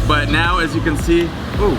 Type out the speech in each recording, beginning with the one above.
but now as you can see, ooh.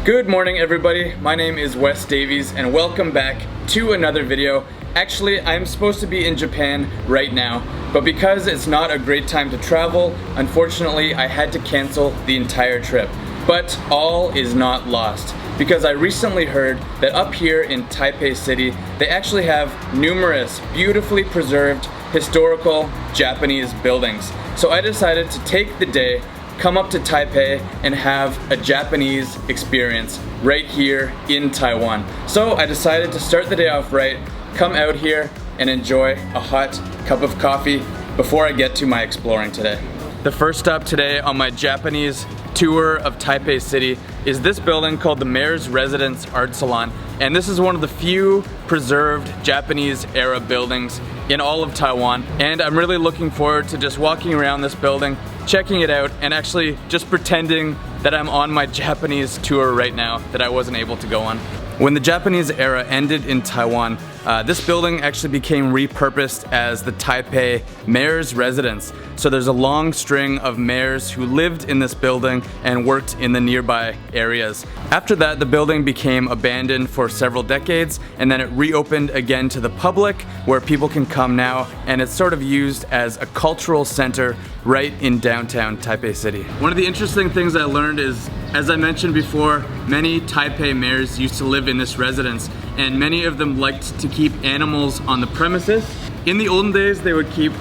Good morning everybody, my name is Wes Davies and welcome back to another video. Actually, I'm supposed to be in Japan right now, but because it's not a great time to travel, unfortunately I had to cancel the entire trip. But all is not lost, because I recently heard that up here in Taipei City, they actually have numerous beautifully preserved historical Japanese buildings. So I decided to take the day, come up to Taipei and have a Japanese experience right here in Taiwan. So I decided to start the day off right, come out here and enjoy a hot cup of coffee before I get to my exploring today. The first stop today on my Japanese tour of Taipei City is this building called the Mayor's Residence Art Salon, and this is one of the few preserved Japanese era buildings in all of Taiwan, and I'm really looking forward to just walking around this building, checking it out, and actually just pretending that I'm on my Japanese tour right now that I wasn't able to go on. When the Japanese era ended in Taiwan, this building actually became repurposed as the Taipei Mayor's Residence. So there's a long string of mayors who lived in this building and worked in the nearby areas. After that, the building became abandoned for several decades, and then it reopened again to the public where people can come now, and it's sort of used as a cultural center right in downtown Taipei City. One of the interesting things I learned is, as I mentioned before, many Taipei mayors used to live in this residence, and many of them liked to keep animals on the premises. In the olden days, they would keep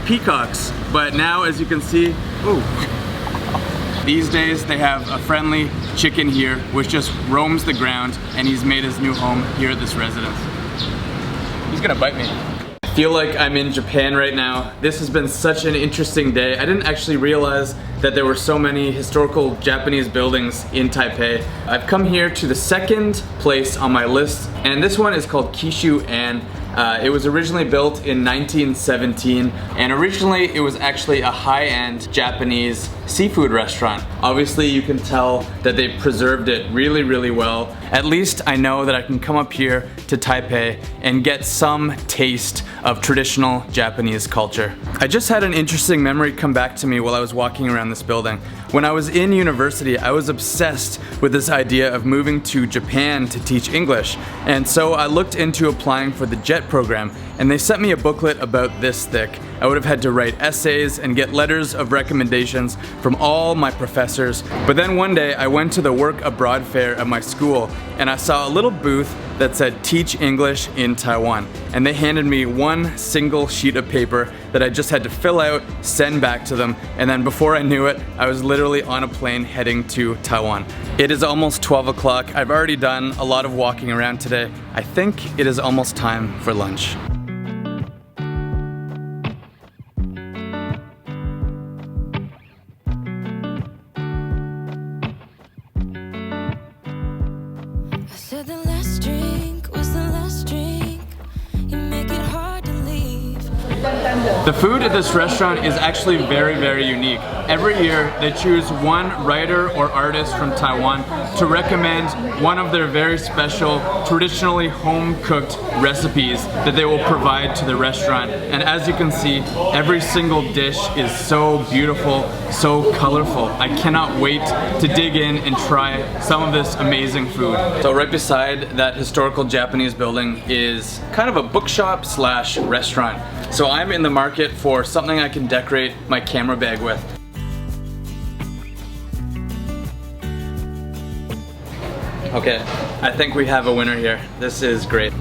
peacocks, but now, as you can see, ooh, these days they have a friendly chicken here which just roams the ground, and he's made his new home here at this residence. He's gonna bite me. I feel like I'm in Japan right now. This has been such an interesting day. I didn't actually realize that there were so many historical Japanese buildings in Taipei. I've come here to the second place on my list, and this one is called Kishu. It was originally built in 1917, and originally it was actually a high-end Japanese seafood restaurant. Obviously you can tell that they preserved it really, really well. At least I know that I can come up here to Taipei and get some taste of traditional Japanese culture. I just had an interesting memory come back to me while I was walking around this building. When I was in university, I was obsessed with this idea of moving to Japan to teach English, and so I looked into applying for the JET program, and they sent me a booklet about this thick. I would have had to write essays and get letters of recommendations from all my professors. But then one day I went to the work abroad fair at my school, and I saw a little booth that said Teach English in Taiwan, and they handed me one single sheet of paper that I just had to fill out, send back to them, and then before I knew it, I was literally on a plane heading to Taiwan. It is almost 12 o'clock. I've already done a lot of walking around today. I think it is almost time for lunch. The food at this restaurant is actually very, very unique. Every year they choose one writer or artist from Taiwan to recommend one of their very special, traditionally home-cooked recipes that they will provide to the restaurant. And as you can see, every single dish is so beautiful, so colorful. I cannot wait to dig in and try some of this amazing food. So right beside that historical Japanese building is kind of a bookshop slash restaurant. So I'm in the market for something I can decorate my camera bag with. Okay, I think we have a winner here. This is great.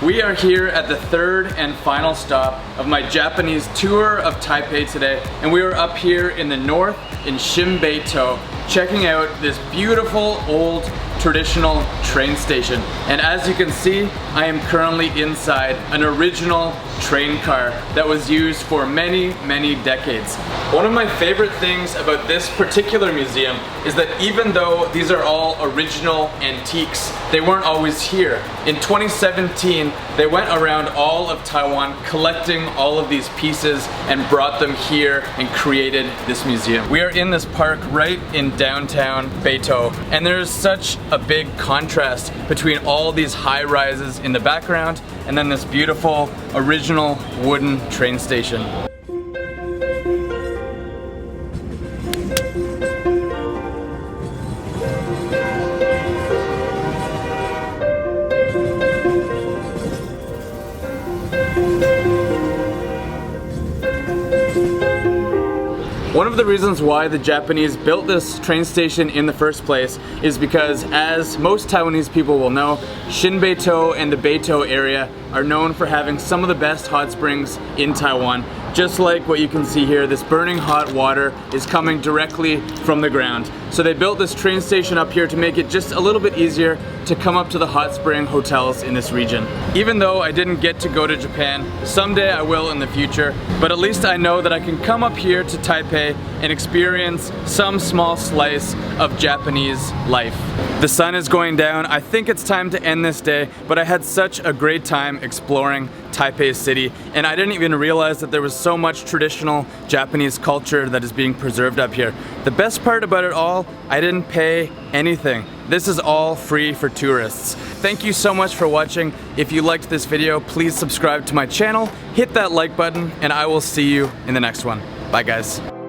We are here at the third and final stop of my Japanese tour of Taipei today, and we are up here in the north in Xinbeitou, checking out this beautiful old traditional train station. And as you can see, I am currently inside an original train car that was used for many, many decades. One of my favorite things about this particular museum is that even though these are all original antiques, they weren't always here. In 2017, they went around all of Taiwan collecting all of these pieces and brought them here and created this museum. We are in this park right in downtown Beitou, and there's such a big contrast between all these high rises in the background and then this beautiful original wooden train station. One of the reasons why the Japanese built this train station in the first place is because, as most Taiwanese people will know, Xinbeitou and the Beitou area are known for having some of the best hot springs in Taiwan. Just like what you can see here, this burning hot water is coming directly from the ground. So they built this train station up here to make it just a little bit easier to come up to the hot spring hotels in this region. Even though I didn't get to go to Japan, someday I will in the future, but at least I know that I can come up here to Taipei and experience some small slice of Japanese life. The sun is going down. I think it's time to end this day, but I had such a great time exploring Taipei City, and I didn't even realize that there was so much traditional Japanese culture that is being preserved up here. The best part about it all, I didn't pay anything. This is all free for tourists. Thank you so much for watching. If you liked this video, please subscribe to my channel, hit that like button, and I will see you in the next one. Bye guys.